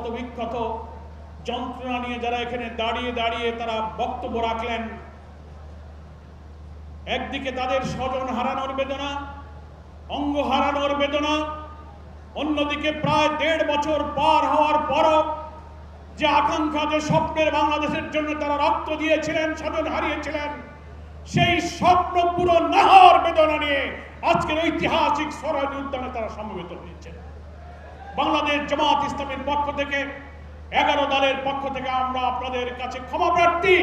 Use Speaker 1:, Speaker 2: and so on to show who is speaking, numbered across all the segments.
Speaker 1: ক্ষতবিক্ষত যন্ত্রণা নিয়ে যারা এখানে দাঁড়িয়ে দাঁড়িয়ে তারা বক্তব্য রাখলেন, একদিকে তাদের স্বজন হারানোর বেদনা, অঙ্গ হারানোর বেদনা, অন্যদিকে প্রায় 1.5 বছর পার হওয়ার পরও যে আকাঙ্ক্ষা, যে স্বপ্নের বাংলাদেশের জন্য তারা রক্ত দিয়েছিলেন, স্বজন হারিয়েছিলেন, সেই স্বপ্ন পুরো না হওয়ার বেদনা নিয়ে আজকের ঐতিহাসিক সরাইল উদ্যানে তারা সমবেত হয়েছেন। বাংলাদেশ জামাত ইসলামের পক্ষ থেকে 11 দলের পক্ষ থেকে আমরা আপনাদের কাছে ক্ষমা প্রার্থী।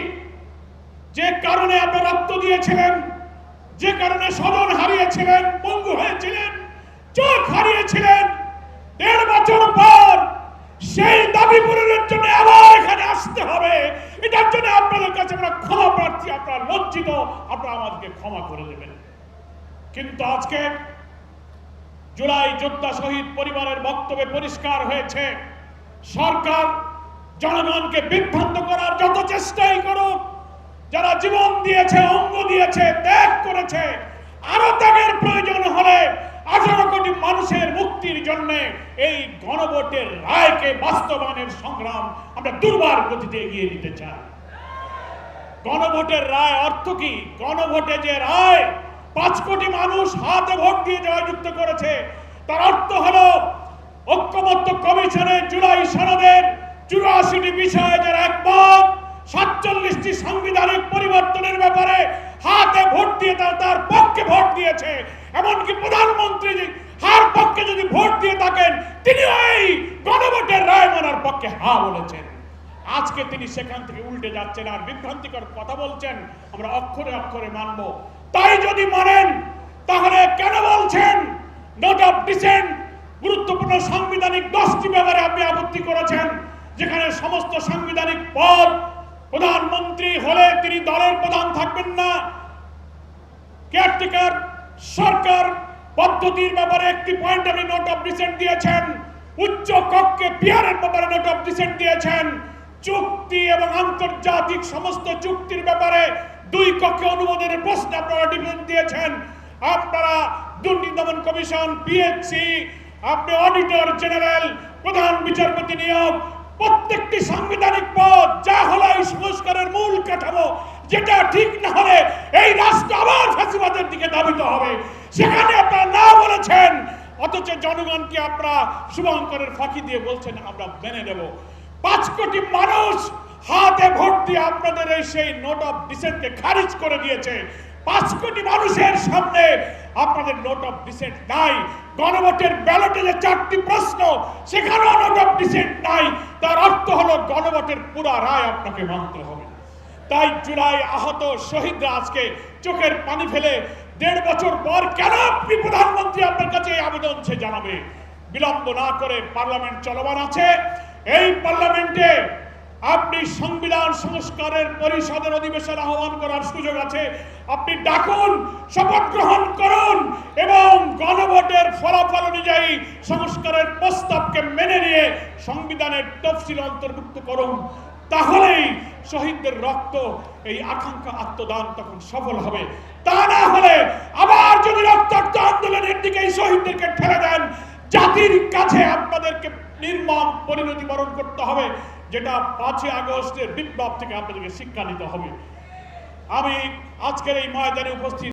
Speaker 1: যে কারণে আপনারা রক্ত দিয়েছিলেন, যে কারণে স্বজন হারিয়েছিলেন, পঙ্গু হয়েছিলেন, চোখ হারিয়েছিলেন, 1.5 বছর পর সেই দাবি পূরণের জন্য আবার এখানে আসতে হবে। এটার জন্য আপনাদের কাছে আমরা ক্ষমা প্রার্থী। আপনারা লজ্জিত, আপনারা আমাদেরকে ক্ষমা করে দেবেন। কিন্তু আজকে জুলাই যোদ্ধা শহীদ পরিবারের বক্তব্যে পরিষ্কার হয়েছে, সরকার জনগণকে বিভ্রান্ত করার যত চেষ্টাই করুক, যারা জীবন দিয়েছে, অঙ্গ দিয়েছে, ত্যাগ করেছে, আরো ত্যাগের প্রয়োজন হলে 18 কোটি মানুষের মুক্তির জন্য এই গণভোটের রায়কে বাস্তবায়নের সংগ্রাম আমরা দুর্বার গতিতে এগিয়ে নিতে চাই। গণভোটের রায় অর্থ কি? গণভোটে যে রায় 5 কোটি মানুষ হাতে ভোট দিয়ে জয়যুক্ত করেছে, তার অর্থ হলো ঐক্যমত্য কমিশনে জুলাই সনদের 84টি বিষয়ে যারা একমত, 47টি সাংবিধানিক পরিবর্তনের ব্যাপারে হাতে ভোট দিয়ে তার পক্ষে ভোট দিয়েছে। এমনকি প্রধানমন্ত্রী হার পক্ষে যদি ভোট দিয়ে থাকেন, তিনি এই গণভোটের রায় মানার পক্ষে হা বলেছেন। আজকে তিনি সেখান থেকে উল্টে যাচ্ছেন আর বিভ্রান্তিকর কথা বলছেন, আমরা অক্ষরে অক্ষরে মানব। তাই যদি মানেন, তাহলে কেন বলছেন নোট অফ ডিসেন্ট? গুরুত্বপূর্ণ সাংবিধানিক 10টি ব্যাপারে আপনি আপত্তি করেছেন, যেখানে সমস্ত সাংবিধানিক পদ, প্রধানমন্ত্রী হলে তিনি দলের প্রধান থাকবেন না, কেয়ারটেকার সরকার পদ্ধতির ব্যাপারে একটি পয়েন্ট আপনি নোট অফ ডিসেন্ট দিয়েছেন, উচ্চ কক্ষে পিয়ারের ব্যাপারে নোট অফ ডিসেন্ট দিয়েছেন, চুক্তি এবং আন্তর্জাতিক সমস্ত চুক্তির ব্যাপারে 2 কক্ষে অনুমোদনের প্রশ্নে আপনারা ডিসেন্ট দিয়েছেন। আপনারা দুর্নীতি দমন কমিশন, পিএসসি, আপনি অডিটর জেনারেল, প্রধান বিচারপতি নিয়োগ, প্রত্যেকটি সাংবিধানিক পদ যা হলো এই সংস্কারের মূল কাঠামো, যেটা ঠিক না হলে এই রাষ্ট্র আবার ফ্যাসিবাদের দিকে ধাবিত হবে, সেখানে আপনারা না বলেছেন। অথচ জনগণকে আপনারা শুভঙ্করের ফাঁকি দিয়ে বলছেন আমরা মেনে নেব। 5 কোটি মানুষ হাতে ভোট দিয়ে আপনাদের এই সেই নোট অফ ডিসেন্টকে খারিজ করে দিয়েছে। 5 কোটি মানুষের সামনে আপনাদের নোট অফ ডিসেন্ট নাই। গণভোটের ব্যালটে যে 4টি প্রশ্ন, সেখানেও নোট অফ ডিসেন্ট নাই। তার অর্থ হলো গণভোটের পুরা রায় আপনাকে মানতে হবে। তাই জুলাই আহত শহীদরা আজকে চোখের পানি ফেলে 1.5 বছর পর কেন আপনি প্রধানমন্ত্রী আপনার কাছে এই আবেদন সে জানাবে? বিলম্ব না করে পার্লামেন্ট চলমান আছে, এই পার্লামেন্টে আপনি সংবিধান সংস্কারের পরিষদের অধিবেশন আহ্বান করার সুযোগ আছে। আপনি ডাকুন, শপথ গ্রহণ করুন এবং গণভোটের ফলাফল অনুযায়ী সংস্কারের প্রস্তাবকে মেনে নিয়ে সংবিধানের তফসিল অন্তর্ভুক্ত করুন। তাহলেই শহীদদের রক্ত, এই আকাঙ্ক্ষা, আত্মদান তখন সফল হবে। তা না হলে আবার যদি রক্তাক্ত আন্দোলনের দিকে এই শহীদদেরকে ঠেলে দেন, জাতির কাছে আপনাদেরকে নির্মম পরিণতি বরণ করতে হবে, যেটা 5 আগস্টের বিপ্লব থেকে আপনাদেরকে শিক্ষা নিতে হবে। আমি আজকের এই ময়দানে উপস্থিত